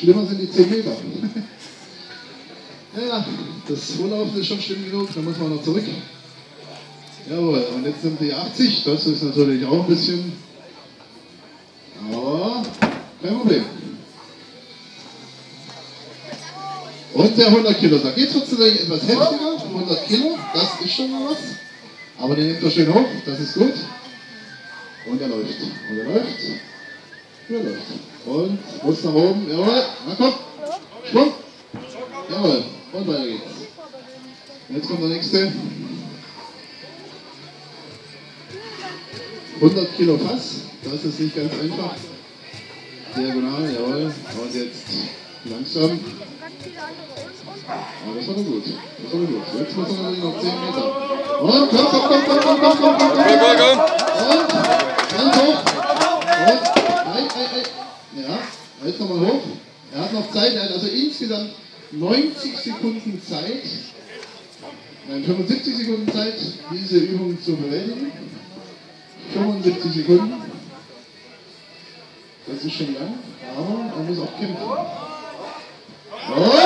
Schlimmer sind die 10 Meter. Ja, das Vorlaufen ist schon schlimm genug, da muss man noch zurück. Jawohl, und jetzt sind die 80, das ist natürlich auch ein bisschen, aber kein Problem. Und der 100 Kilo Sack. Jetzt wird es natürlich etwas heftiger, 100 Kilo, das ist schon mal was. Aber den nimmt er schön hoch, das ist gut. Und er läuft, und er läuft, und er läuft. Und muss nach oben, jawohl, na komm, Sprung. Jawohl, und weiter geht's. Jetzt kommt der nächste. 100 Kilo Fass, das ist nicht ganz einfach. Diagonal, jawohl. Und jetzt langsam. Aber das war doch gut. Das war doch gut. Jetzt muss er natürlich noch 10 Meter. Und komm. Und ganz hoch. Und ja, jetzt nochmal hoch. Er hat noch Zeit, er hat also insgesamt 90 Sekunden Zeit, 75 Sekunden Zeit, diese Übung zu bewältigen. 75 Sekunden. Das ist schon lang, aber er muss auch kämpfen. Und